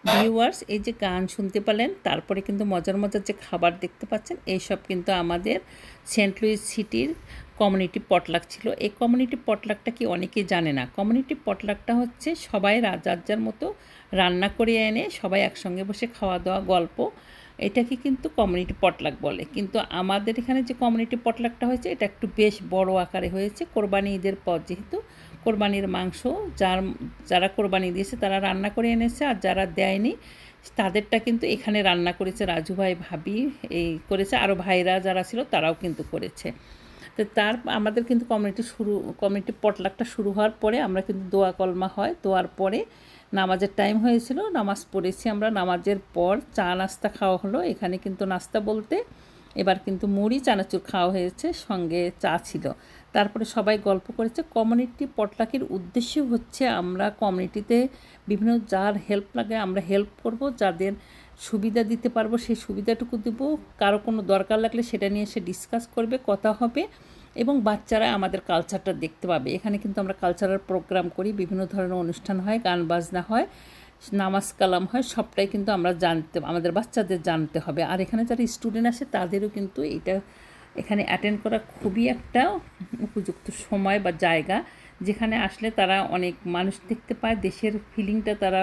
Viewers, এই যে গান শুনতে পেলেন, তারপরে কিন্তু মজার মজার যে খাবার দেখতে পাচ্ছেন, এইসব কিন্তু আমাদের সেন্ট লুইস সিটির কমিউনিটি পটলাক ছিল। এই কমিউনিটি পটলাকটা কি অনেকেই জানে না। কমিউনিটি পটলাকটা হচ্ছে সবাই যার মতো রান্না করে এনে সবাই একসঙ্গে বসে খাওয়া দাওয়া, গল্প, এটাকে কিন্তু কমিউনিটি পটলাক বলে। কিন্তু আমাদের এখানে যে কমিউনিটি পটলাকটা হয়েছে, এটা একটু বেশ বড় আকারে হয়েছে। কোরবানি ঈদের পর যেহেতু কোরবানির মাংস যারা কোরবানি দিয়েছে তারা রান্না করে এনেছে, আর যারা দেয়নি তাদেরটা কিন্তু এখানে রান্না করেছে রাজু ভাই, ভাবি এই করেছে, আরও ভাইরা যারা ছিল তারাও কিন্তু করেছে। তো আমাদের কিন্তু কমিউনিটি পটলাকটা শুরু হওয়ার পরে আমরা কিন্তু দোয়া কলমা হয়, দোয়ার পরে নামাজের টাইম হয়েছিল, নামাজ পড়েছি আমরা। নামাজের পর চা নাস্তা খাওয়া হলো। এখানে কিন্তু নাস্তা বলতে এবার কিন্তু মুড়ি চানাচুর খাওয়া হয়েছে, সঙ্গে চা ছিল। তারপরে সবাই গল্প করেছে। কমিউনিটি পটলাকের উদ্দেশ্য হচ্ছে আমরা কমিউনিটিতে বিভিন্ন যার হেল্প লাগে আমরা হেল্প করব, যাদের সুবিধা দিতে পারবো সেই সুবিধাটুকু দেবো, কারো কোনো দরকার লাগলে সেটা নিয়ে সে ডিসকাস করবে, কথা হবে, এবং বাচ্চারা আমাদের কালচারটা দেখতে পাবে। এখানে কিন্তু আমরা কালচারাল প্রোগ্রাম করি, বিভিন্ন ধরনের অনুষ্ঠান হয়, গান বাজনা হয়, নামাজ কালাম হয়, সবটাই কিন্তু আমরা আমাদের বাচ্চাদের জানতে হবে। আর এখানে যারা স্টুডেন্ট আসে তাদেরও কিন্তু এখানে অ্যাটেন্ড করা খুবই একটা উপযুক্ত সময় বা জায়গা, যেখানে আসলে তারা অনেক মানুষ দেখতে পায়, দেশের ফিলিংটা তারা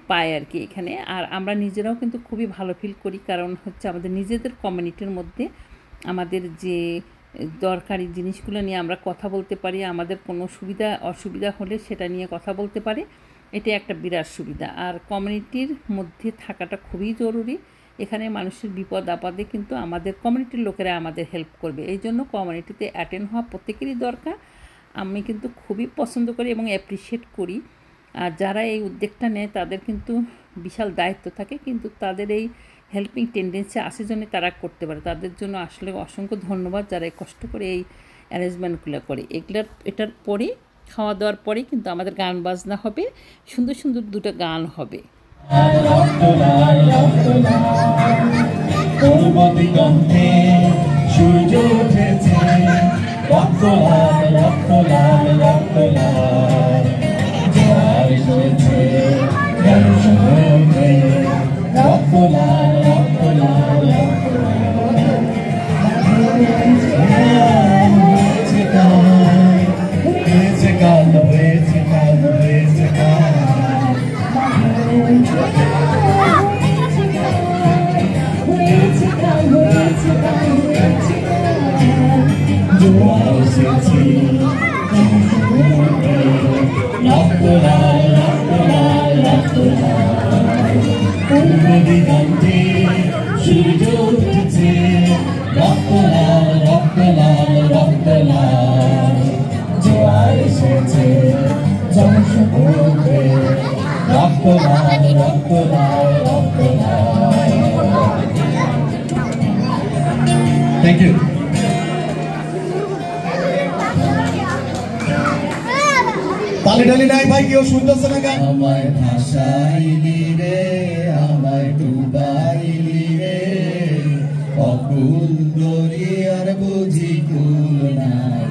পায় আর কি এখানে। আর আমরা নিজেরাও কিন্তু খুবই ভালো ফিল করি, কারণ হচ্ছে আমাদের নিজেদের কমিউনিটির মধ্যে আমাদের যে দরকারি জিনিসগুলো নিয়ে আমরা কথা বলতে পারি, আমাদের কোনো সুবিধা অসুবিধা হলে সেটা নিয়ে কথা বলতে পারি, এটা একটা বিরাট সুবিধা। আর কমিউনিটির মধ্যে থাকাটা খুবই জরুরি। এখানে মানুষের বিপদ আপদে কিন্তু আমাদের কমিউনিটির লোকেরা আমাদের হেল্প করবে। এই জন্য কমিউনিটিতে অ্যাটেন্ড হওয়া প্রত্যেকেরই দরকার। আমি কিন্তু খুবই পছন্দ করি এবং অ্যাপ্রিসিয়েট করি। আর যারা এই উদ্যোগটা নেয় তাদের কিন্তু বিশাল দায়িত্ব থাকে, কিন্তু তাদের এই হেল্পিং টেন্ডেন্সি আসে জন্য তারা করতে পারে। তাদের জন্য আসলে অসংখ্য ধন্যবাদ, যারা কষ্ট করে এই অ্যারেঞ্জমেন্টগুলো করে। এটার পরে খাওয়া দাওয়ার পরে কিন্তু আমাদের গান বাজনা হবে, সুন্দর সুন্দর দুটো গান হবে। সূর্য উঠেছে, রক্ত লাল রক্ত লাল রক্ত লাল, জোয়ার এসেছে জনসমুদ্রে, রক্ত লাল রক্ত লাল রক্ত লাল, হয়েছে কাল হয়েছে কাল হয়েছে কাল, জোয়ার এসেছে জনসমুদ্রে, রক্ত লাল রক্ত লাল রক্ত লাল, পূর্ব দিগন্তে সূর্য উঠেছে, রক্ত লাল রক্ত লাল রক্ত লাল, জোয়ার এসেছে জনসমুদ্রে, রক্ত লাল রক্ত লাল রক্ত লাল। Thank you. তালি টালি নাই ভাই, কেউ শুনতেছে না গান? আমায় ভাসাইলি রে, আমায় ডুবাইলি রে, অকুল দরিয়ার বুঝি কুল নাই,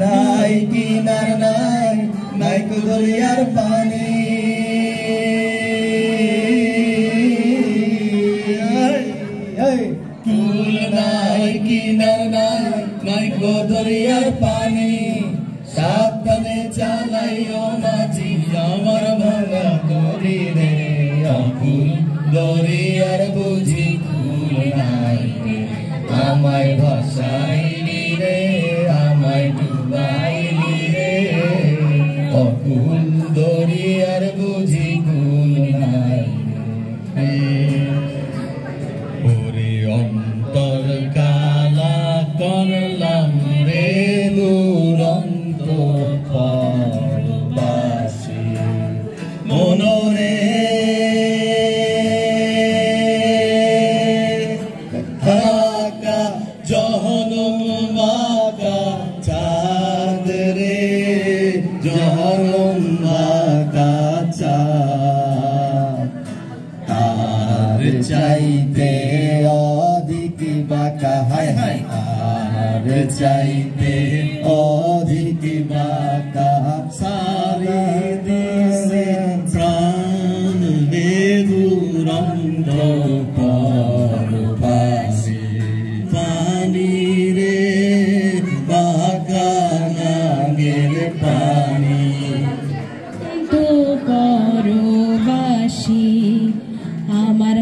নাই কিনার নাই, নাই দরিয়ার পানি, কুল নাই কিনার নাই, নাই দরিয়ার পানি, সাবধানে চালাইও মাঝি আমার ভাঙা তরি রে, অকুল দরিয়ার বুঝি কুল নাই, আমায় ভাসাইলি রে, আমায় ডুবাইলি রে, অকুল দরিয়ার বুঝি কুল নাই, ওরে অন্তর কালা করলাম রে দুরন্ত পরবাসী, মনরে থাকা জহনম মাকা চাঁদ রে, জহনম মাকা চাঁদ, তার চাইতে অধিক বাঁকা, হায় আর চাইতে অধিক বাতা সারি দিছে প্রাণ বেদুরন্ত পরবাসী পানি রে বাগানাগের পানি তো পরবাসী আমার